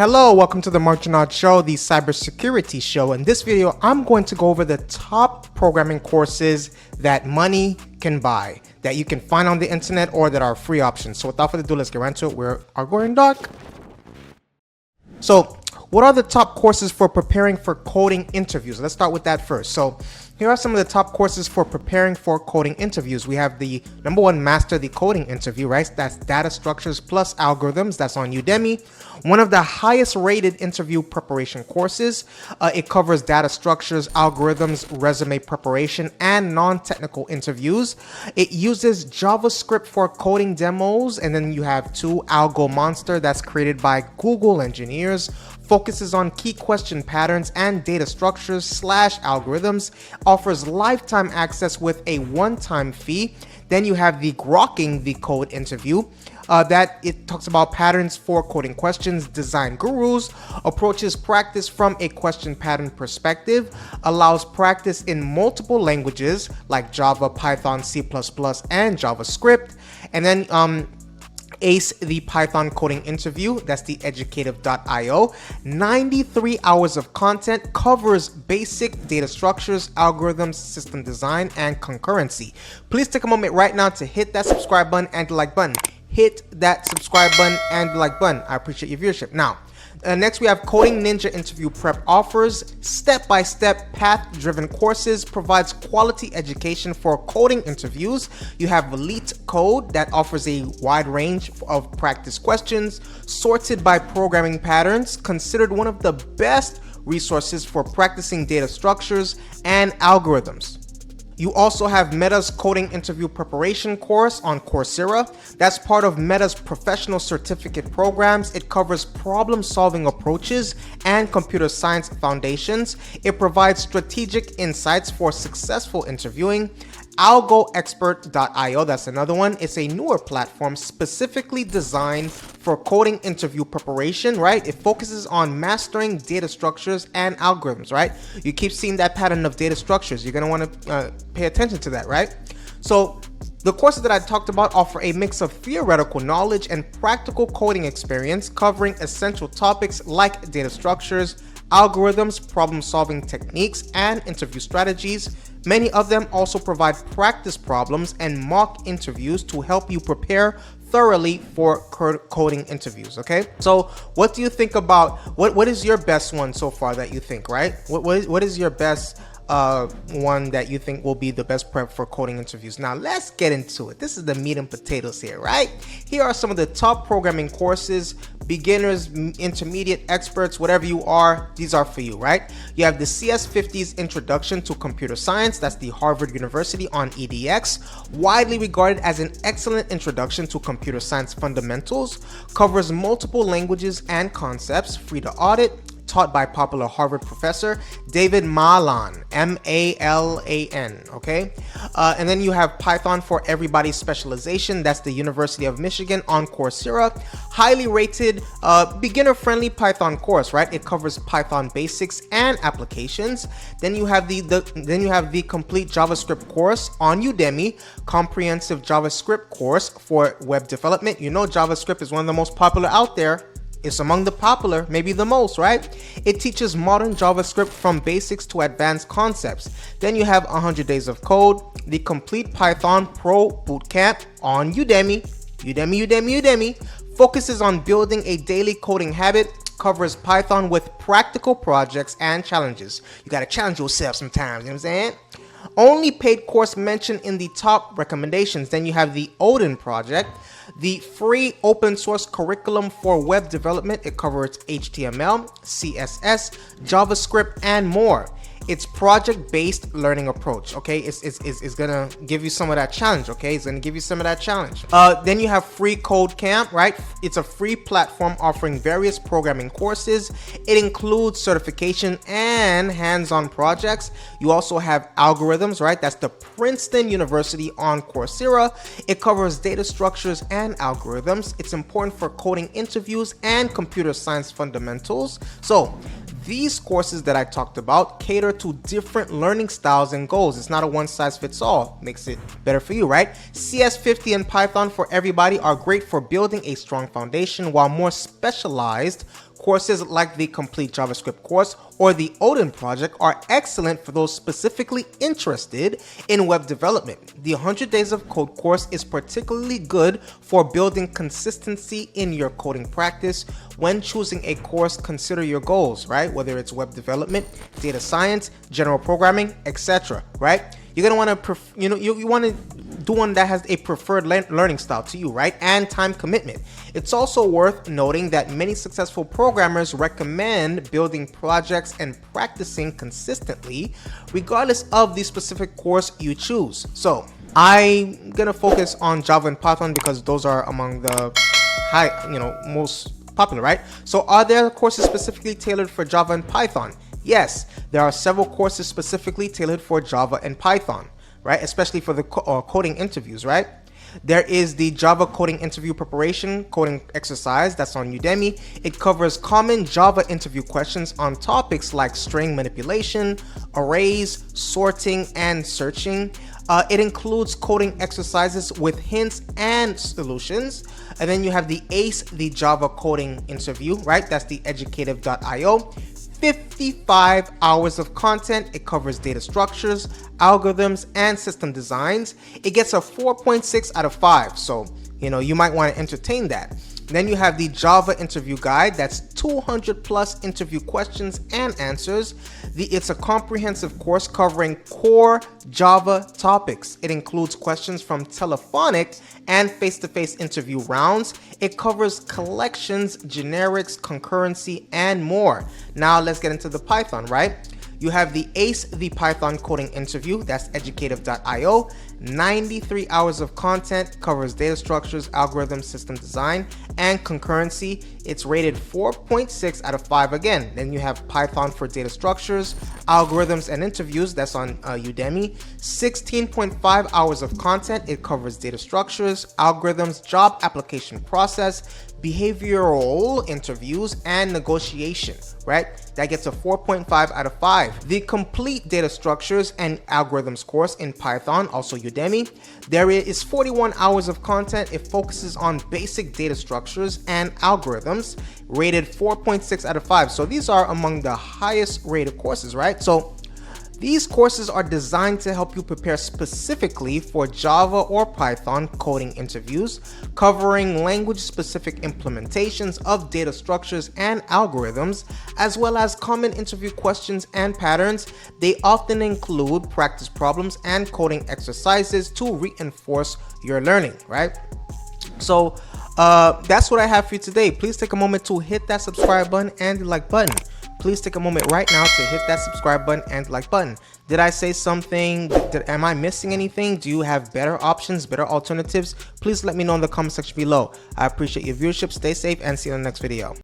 Hello, welcome to the Mark Janard Show, the cybersecurity show. In this video, I'm going to go over the top programming courses that money can buy, that you can find on the internet or that are free options. So without further ado, let's get right into it. We are going dark. So what are the top courses for preparing for coding interviews? Let's start with that first. So here are some of the top courses for preparing for coding interviews. We have the number one, Master the Coding Interview, right? That's data structures plus algorithms. That's on Udemy. One of the highest rated interview preparation courses. It covers data structures, algorithms, resume preparation, and non-technical interviews. It uses JavaScript for coding demos. And then you have Algo Monster, that's created by Google engineers. Focuses on key question patterns and data structures / algorithms, offers lifetime access with a one-time fee. Then you have the Grokking the Code Interview, that it talks about patterns for coding questions, design gurus, approaches practice from a question pattern perspective, allows practice in multiple languages like Java, Python, C++, and JavaScript, and then Ace the Python Coding Interview, that's the educative.io. 93 hours of content, covers basic data structures, algorithms, system design, and concurrency. Please take a moment right now to hit that subscribe button and the like button. Hit that subscribe button and the like button. I appreciate your viewership. Now, next we have Coding Ninja Interview Prep offers step-by-step path-driven courses, provides quality education for coding interviews. You have Elite Code that offers a wide range of practice questions, sorted by programming patterns, considered one of the best resources for practicing data structures and algorithms. You also have Meta's Coding Interview Preparation course on Coursera. That's part of Meta's professional certificate programs. It covers problem-solving approaches and computer science foundations. It provides strategic insights for successful interviewing. AlgoExpert.io, that's another one. It's a newer platform specifically designed for coding interview preparation, right? It focuses on mastering data structures and algorithms, right? You keep seeing that pattern of data structures. You're going to want to pay attention to that, right? So the courses that I talked about offer a mix of theoretical knowledge and practical coding experience, covering essential topics like data structures, algorithms, problem-solving techniques, and interview strategies. Many of them also provide practice problems and mock interviews to help you prepare thoroughly for coding interviews. Okay, so what do you think about what is your best one so far that you think, right? What is your best one that you think will be the best prep for coding interviews? Now let's get into it. This is the meat and potatoes here, right? Here are some of the top programming courses. Beginners, intermediate, experts, whatever you are, these are for you, right? You have the CS50's Introduction to Computer Science. That's the Harvard University on EDX. Widely regarded as an excellent introduction to computer science fundamentals. Covers multiple languages and concepts. Free to audit. Taught by popular Harvard professor David Malan, M-A-L-A-N, okay? And then you have Python for Everybody's Specialization. That's the University of Michigan on Coursera. Highly rated, beginner-friendly Python course, right? It covers Python basics and applications. Then you have the complete JavaScript course on Udemy, comprehensive JavaScript course for web development. You know JavaScript is one of the most popular out there. It's among the popular, maybe the most, right? It teaches modern JavaScript from basics to advanced concepts. Then you have 100 Days of Code, the complete Python Pro Bootcamp on Udemy. Udemy focuses on building a daily coding habit, covers Python with practical projects and challenges. You got to challenge yourself sometimes, you know what I'm saying? Only paid course mentioned in the top recommendations. Then you have the Odin Project, the free open source curriculum for web development. It covers HTML, CSS, JavaScript, and more. It's project-based learning approach, okay? It's gonna give you some of that challenge, okay? It's gonna give you some of that challenge. Then you have Free Code Camp, right? It's a free platform offering various programming courses. It includes certification and hands-on projects. You also have Algorithms, right? That's the Princeton University on Coursera. It covers data structures and algorithms. It's important for coding interviews and computer science fundamentals. So these courses that I talked about cater to different learning styles and goals. It's not a one-size-fits-all. Makes it better for you, right? CS50 and Python for Everybody are great for building a strong foundation, while more specialized Courses like the Complete JavaScript course or the Odin project are excellent for those specifically interested in web development. The 100 Days of Code course is particularly good for building consistency in your coding practice. When choosing a course, consider your goals, right? Whether it's web development, data science, general programming, etc., right? You're gonna want to, you want to do one that has a preferred learning style to you, right? And time commitment. It's also worth noting that many successful programmers recommend building projects and practicing consistently, regardless of the specific course you choose. So I'm gonna focus on Java and Python because those are among the most popular, right? So are there courses specifically tailored for Java and Python? Yes, there are several courses specifically tailored for Java and Python, right? Especially for the coding interviews, right? There is the Java coding interview preparation coding exercise that's on Udemy. It covers common Java interview questions on topics like string manipulation, arrays, sorting, and searching. It includes coding exercises with hints and solutions. And then you have the ACE, the Java coding interview, right? That's the educative.io. 55 hours of content. It covers data structures, algorithms, and system designs. It gets a 4.6 out of 5. So, you might want to entertain that. Then you have the Java interview guide. That's 200 plus interview questions and answers. It's a comprehensive course covering core Java topics. It includes questions from telephonic and face-to-face interview rounds. It covers collections, generics, concurrency, and more. Now let's get into the Python, right? You have the ACE, the Python coding interview. That's educative.io. 93 hours of content, covers data structures, algorithms, system design, and concurrency. It's rated 4.6 out of 5 again. Then you have Python for data structures, algorithms, and interviews. That's on Udemy. 16.5 hours of content. It covers data structures, algorithms, job application process, behavioral interviews, and negotiation, right? That gets a 4.5 out of 5. The Complete Data Structures and Algorithms course in Python, also Udemy. There is 41 hours of content. It focuses on basic data structures and algorithms, rated 4.6 out of 5. So these are among the highest rated courses, right? So these courses are designed to help you prepare specifically for Java or Python coding interviews, covering language-specific implementations of data structures and algorithms, as well as common interview questions and patterns. They often include practice problems and coding exercises to reinforce your learning, right? So that's what I have for you today. Please take a moment to hit that subscribe button and the like button. Please take a moment right now to hit that subscribe button and like button. Did I say something? Am I missing anything? Do you have better options, better alternatives? Please let me know in the comment section below. I appreciate your viewership. Stay safe and see you in the next video.